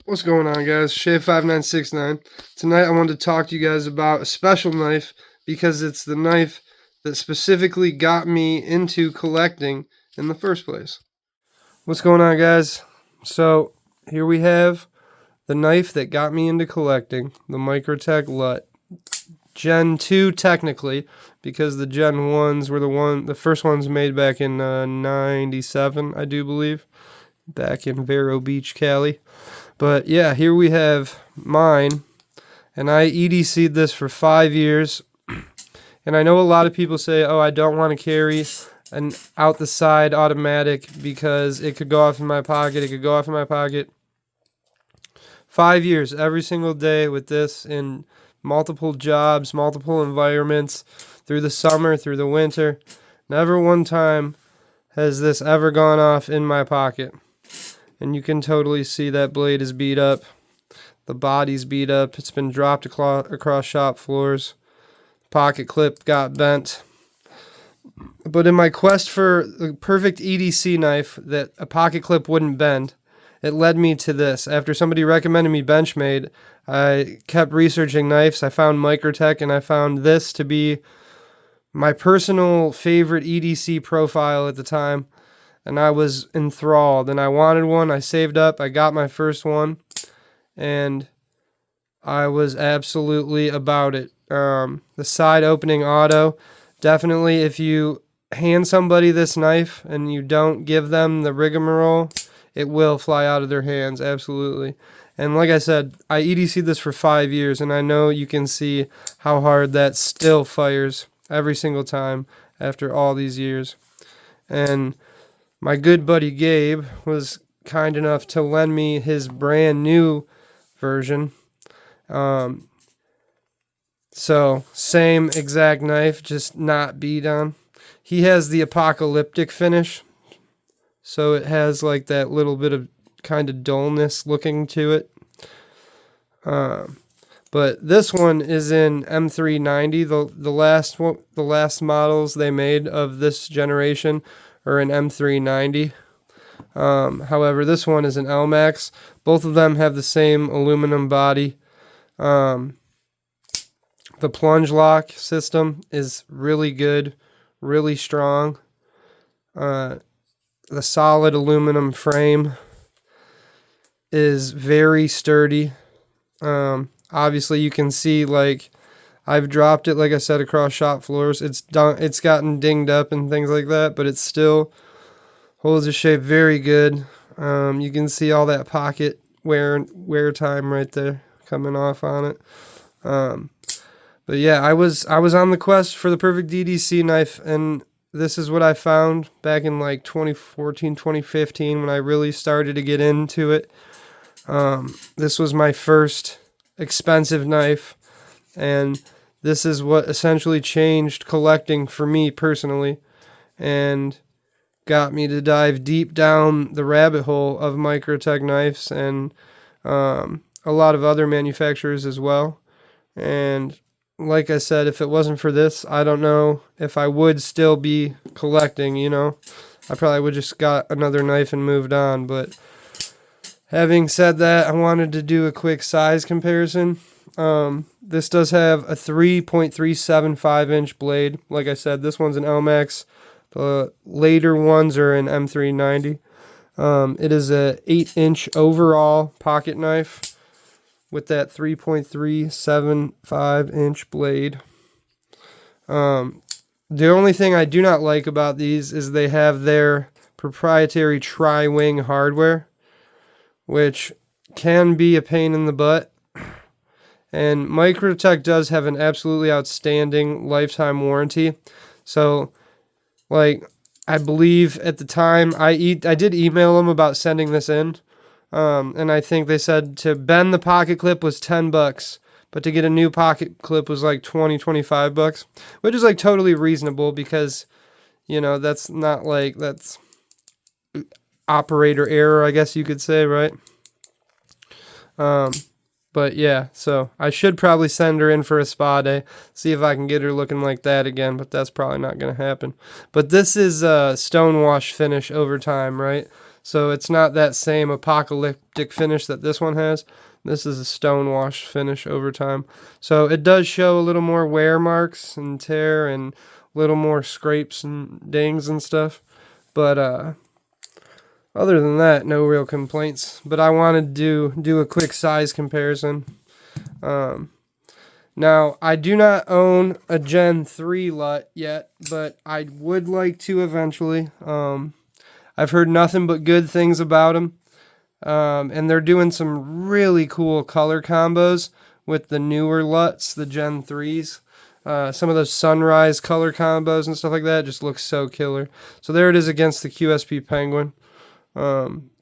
What's going on, guys? Shave5969. Tonight I wanted to talk to you guys about a special knife because it's the knife that specifically got me into collecting in the first place. What's going on, guys? So here we have the knife that got me into collecting, the Microtech LUDT GenII, technically, because the Gen 1s were the first ones made back in 97, I do believe, back in Vero Beach, Cali. But yeah, here we have mine, and I EDC'd this for 5 years. And I know a lot of people say, oh, I don't want to carry an out the side automatic because it could go off in my pocket, it could go off in my pocket. 5 years, every single day with this in multiple jobs, multiple environments, through the summer, through the winter. Never one time has this ever gone off in my pocket. And you can totally see that blade is beat up. The body's beat up. It's been dropped across shop floors. Pocket clip got bent. But in my quest for the perfect EDC knife that a pocket clip wouldn't bend, it led me to this. After somebody recommended me Benchmade, I kept researching knives. I found Microtech, and I found this to be my personal favorite EDC profile at the time. And I was enthralled, and I wanted one. I saved up. I got my first one, and I was absolutely about it. The side opening auto, definitely if you hand somebody this knife and you don't give them the rigmarole, it will fly out of their hands, absolutely. And like I said, I EDC'd this for 5 years, and I know you can see how hard that still fires every single time after all these years. And my good buddy Gabe was kind enough to lend me his brand new version. So same exact knife, just not beat on. He has the apocalyptic finish, so it has like that little bit of kind of dullness looking to it. But this one is in M390. The last models they made of this generation are in M390. However, this one is an L-Max. Both of them have the same aluminum body. The plunge lock system is really good, really strong. The solid aluminum frame is very sturdy. Obviously, you can see, like, I've dropped it, like I said, across shop floors. It's gotten dinged up and things like that, but it still holds the shape very good. You can see all that pocket wear time right there coming off on it. But yeah, I was on the quest for the perfect EDC knife, and this is what I found back in like 2014, 2015 when I really started to get into it. This was my first expensive knife, and this is what essentially changed collecting for me personally and got me to dive deep down the rabbit hole of Microtech knives and a lot of other manufacturers as well. And like I said, if it wasn't for this, I don't know if I would still be collecting, you know. I probably would just got another knife and moved on. But having said that, I wanted to do a quick size comparison. This does have a 3.375 inch blade. Like I said, this one's an L-Max. The later ones are in M390. It is a 8-inch overall pocket knife with that 3.375 inch blade. The only thing I do not like about these is they have their proprietary tri-wing hardware, which can be a pain in the butt. And Microtech does have an absolutely outstanding lifetime warranty. So, like, I believe at the time, I did email them about sending this in. And I think they said to bend the pocket clip was $10, but to get a new pocket clip was like $25, which is like totally reasonable because, you know, that's not like, that's operator error, I guess you could say, right? But yeah, so I should probably send her in for a spa day, see if I can get her looking like that again, but that's probably not going to happen. But this is a stonewash finish over time, right? So it's not that same apocalyptic finish that this one has. This is a stone wash finish over time. So it does show a little more wear marks and tear and a little more scrapes and dings and stuff. But other than that, no real complaints. But I wanted to do a quick size comparison. Now, I do not own a Gen 3 LUT yet, but I would like to eventually. I've heard nothing but good things about them. And they're doing some really cool color combos with the newer LUTs, the Gen 3s. Some of those sunrise color combos and stuff like that just looks so killer. So there it is against the QSP Penguin.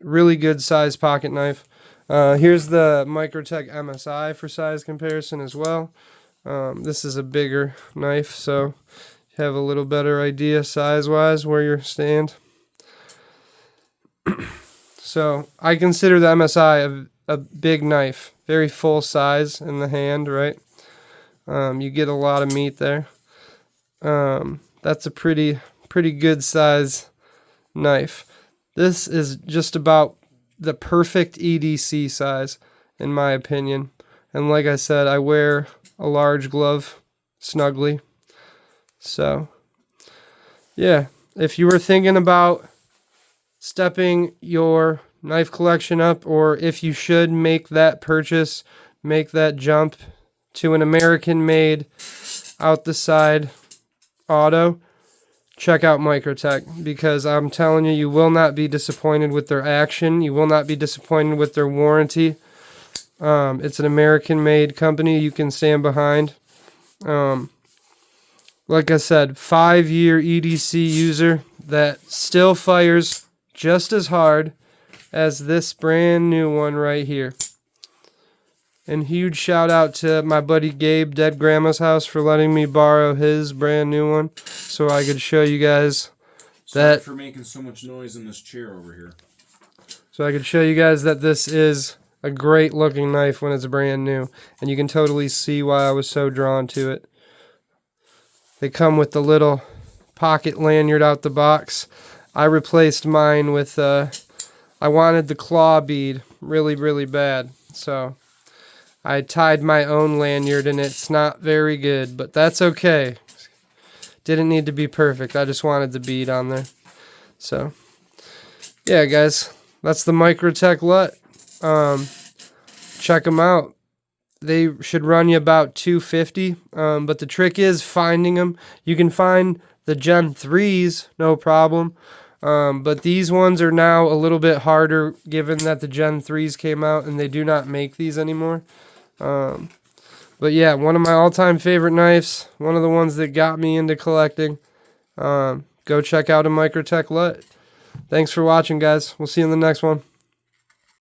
Really good size pocket knife. Here's the Microtech MSI for size comparison as well. This is a bigger knife, so you have a little better idea size-wise where you stand. So I consider the MSI a big knife, very full size in the hand, right? You get a lot of meat there. That's a pretty good size knife. This is just about the perfect EDC size, in my opinion. And like I said, I wear a large glove snugly. So, yeah, if you were thinking about stepping your knife collection up, or if you should make that purchase, make that jump to an American-made, out the side auto, check out Microtech, because I'm telling you, you will not be disappointed with their action. You will not be disappointed with their warranty. It's an American-made company you can stand behind. Like I said, 5-year EDC user that still fires just as hard as this brand new one right here. And huge shout out to my buddy Gabe, Dead Grandma's House, for letting me borrow his brand new one so I could show you guys that. Sorry for making so much noise in this chair over here. So I could show you guys that this is a great looking knife when it's brand new. And you can totally see why I was so drawn to it. They come with the little pocket lanyard out the box. I replaced mine with, I wanted the claw bead really bad. So I tied my own lanyard, and it's not very good, but that's okay. Didn't need to be perfect. I just wanted the bead on there. So, yeah, guys, that's the Microtech LUT. Check them out. They should run you about $250, but the trick is finding them. You can find the Gen 3s, no problem. But these ones are now a little bit harder, given that the Gen 3s came out and they do not make these anymore. But yeah, one of my all-time favorite knives, one of the ones that got me into collecting. Go check out a Microtech LUT. Thanks for watching, guys. We'll see you in the next one.